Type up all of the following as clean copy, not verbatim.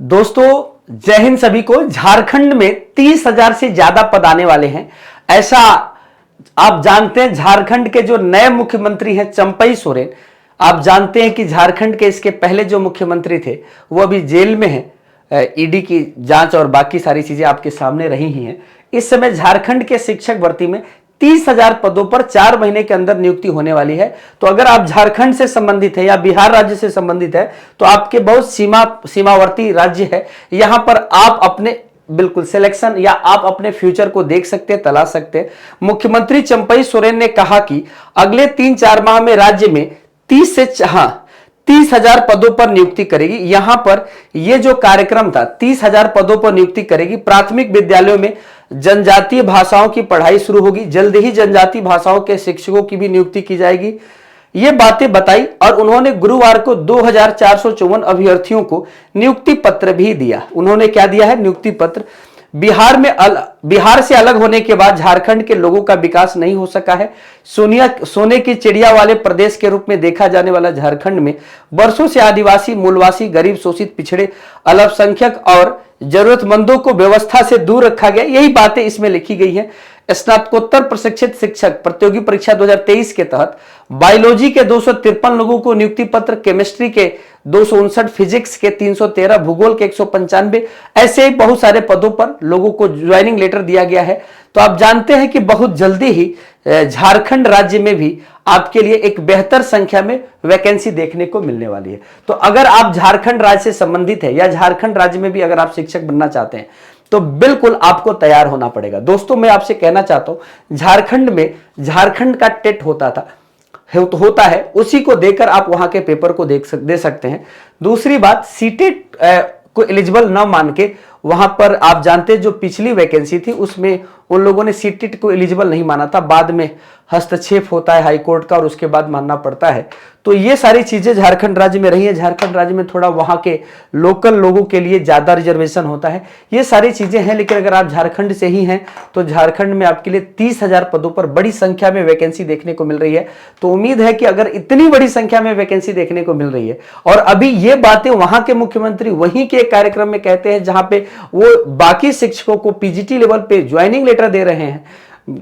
दोस्तों जय हिंद सभी को। झारखंड में 30,000 से ज्यादा पद आने वाले हैं, ऐसा आप जानते हैं। झारखंड के जो नए मुख्यमंत्री हैं चंपई सोरेन, आप जानते हैं कि झारखंड के इसके पहले जो मुख्यमंत्री थे वो अभी जेल में हैं। ईडी की जांच और बाकी सारी चीजें आपके सामने रही ही हैं। इस समय झारखंड के शिक्षक भर्ती में 30,000 पदों पर 4 महीने के अंदर नियुक्ति होने वाली है। तो अगर आप झारखंड से संबंधित है या बिहार राज्य से संबंधित है तो आपके बहुत सीमावर्ती राज्य है, यहां पर आप अपने बिल्कुल सिलेक्शन या आप अपने फ्यूचर को देख सकते हैं, तलाश सकते हैं। मुख्यमंत्री चंपई सोरेन ने कहा कि अगले 3-4 माह में राज्य में 30,000 पदों पर नियुक्ति करेगी। यहां पर यह जो कार्यक्रम था 30,000 पदों पर नियुक्ति करेगी। प्राथमिक विद्यालयों में जनजातीय भाषाओं की पढ़ाई शुरू होगी। जल्द ही जनजातीय भाषाओं के शिक्षकों की भी नियुक्ति की जाएगी। ये बातें बताई और उन्होंने गुरुवार को 2,454 अभ्यर्थियों को नियुक्ति पत्र भी दिया। उन्होंने क्या दिया है? नियुक्ति पत्र। बिहार से अलग होने के बाद झारखंड के लोगों का विकास नहीं हो सका है। सोने की चिड़िया वाले प्रदेश के रूप में देखा जाने वाला झारखंड में वर्षों से आदिवासी, मूलवासी, गरीब, शोषित, पिछड़े, अल्पसंख्यक और जरूरतमंदों को व्यवस्था से दूर रखा गया। यही बातें इसमें लिखी गई हैं। स्नातकोत्तर प्रशिक्षित शिक्षक प्रतियोगी परीक्षा 2023 के तहत बायोलॉजी के 253 लोगों को नियुक्ति पत्र, केमिस्ट्री के 259, फिजिक्स के 313, भूगोल के 195, ऐसे ही बहुत सारे पदों पर लोगों को ज्वाइनिंग लेटर दिया गया है। तो आप जानते हैं कि बहुत जल्दी ही झारखंड राज्य में भी आपके लिए एक बेहतर संख्या में वैकेंसी देखने को मिलने वाली है। तो अगर आप झारखंड राज्य से संबंधित है या झारखंड राज्य में भी अगर आप शिक्षक बनना चाहते हैं तो बिल्कुल आपको तैयार होना पड़ेगा। दोस्तों मैं आपसे कहना चाहता हूं, झारखंड में झारखंड का टेट होता है, उसी को देकर आप वहां के पेपर को दे सकते हैं। दूसरी बात, सीटेट को एलिजिबल न मान के वहां पर आप जानते हैं जो पिछली वैकेंसी थी उसमें उन लोगों ने सीटेट को एलिजिबल नहीं माना था। बाद में हस्तक्षेप होता है हाईकोर्ट का और उसके बाद मानना पड़ता है। तो ये सारी चीजें झारखंड राज्य में रही है। झारखंड राज्य में थोड़ा वहां के लोकल लोगों के लिए ज्यादा रिजर्वेशन होता है। ये सारी चीजें हैं। लेकिन अगर आप झारखंड से ही हैं तो झारखंड में आपके लिए 30,000 पदों पर बड़ी संख्या में वैकेंसी देखने को मिल रही है। तो उम्मीद है कि अगर इतनी बड़ी संख्या में वैकेंसी देखने को मिल रही है और अभी ये बातें वहां के मुख्यमंत्री वहीं के कार्यक्रम में कहते हैं जहां पे वो बाकी शिक्षकों को पीजीटी लेवल पे ज्वाइनिंग लेटर दे रहे हैं,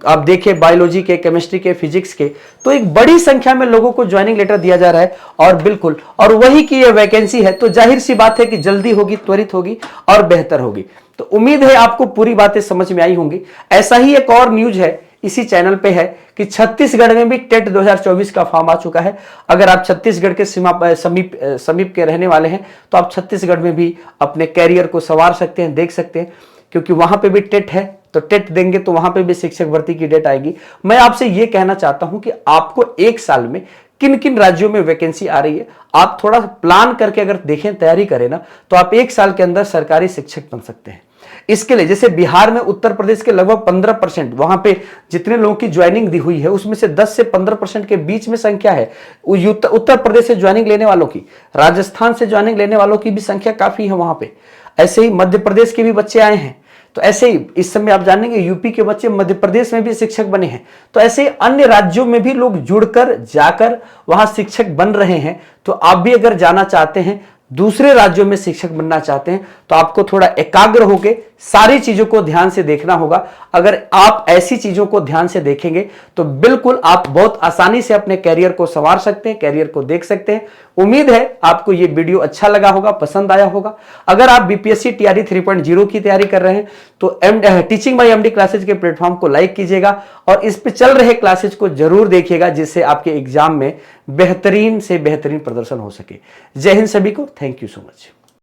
आप देखिए बायोलॉजी के, केमिस्ट्री के, फिजिक्स के, तो एक बड़ी संख्या में लोगों को ज्वाइनिंग लेटर दिया जा रहा है। और बिल्कुल और वही की ये वैकेंसी है तो जाहिर सी बात है कि जल्दी होगी, त्वरित होगी और बेहतर होगी। तो उम्मीद है आपको पूरी बातें समझ में आई होंगी। ऐसा ही एक और न्यूज है इसी चैनल पे है कि छत्तीसगढ़ में भी टेट 2024 का फॉर्म आ चुका है। अगर आप छत्तीसगढ़ के समीप के रहने वाले हैं तो आप छत्तीसगढ़ में भी अपने कैरियर को संवार सकते हैं, देख सकते हैं, क्योंकि वहां पे भी टेट है। तो टेट देंगे तो वहां पे भी शिक्षक भर्ती की डेट आएगी। मैं आपसे यह कहना चाहता हूं कि आपको एक साल में किन किन राज्यों में वैकेंसी आ रही है, आप थोड़ा प्लान करके अगर देखें, तैयारी करें ना, तो आप एक साल के अंदर सरकारी शिक्षक बन सकते हैं। इसके लिए जैसे बिहार में उत्तर प्रदेश के लगभग 15%, वहां पे जितने लोगों की ज्वाइनिंग दी हुई है उसमें से 10 से 15% के बीच में संख्या है उत्तर प्रदेश से ज्वाइनिंग लेने वालों की। राजस्थान से ज्वाइनिंग लेने वालों की भी संख्या काफी है वहां पे। ऐसे ही मध्य प्रदेश के भी बच्चे आए हैं। तो ऐसे ही इस समय आप जानेंगे यूपी के बच्चे मध्य प्रदेश में भी शिक्षक बने हैं। तो ऐसे ही अन्य राज्यों में भी लोग जुड़कर जाकर वहां शिक्षक बन रहे हैं। तो आप भी अगर जाना चाहते हैं, दूसरे राज्यों में शिक्षक बनना चाहते हैं, तो आपको थोड़ा एकाग्र होकर सारी चीजों को ध्यान से देखना होगा। अगर आप ऐसी चीजों को ध्यान से देखेंगे तो बिल्कुल आप बहुत आसानी से अपने कैरियर को संवार सकते हैं, कैरियर को देख सकते हैं। उम्मीद है आपको ये वीडियो अच्छा लगा होगा, पसंद आया होगा। अगर आप बीपीएससी टीआरई 3.0 की तैयारी कर रहे हैं तो टीचिंग बाय एमडी क्लासेज के प्लेटफॉर्म को लाइक कीजिएगा और इस पे चल रहे क्लासेज को जरूर देखिएगा, जिससे आपके एग्जाम में बेहतरीन से बेहतरीन प्रदर्शन हो सके। जय हिंद सभी को। Thank you so much.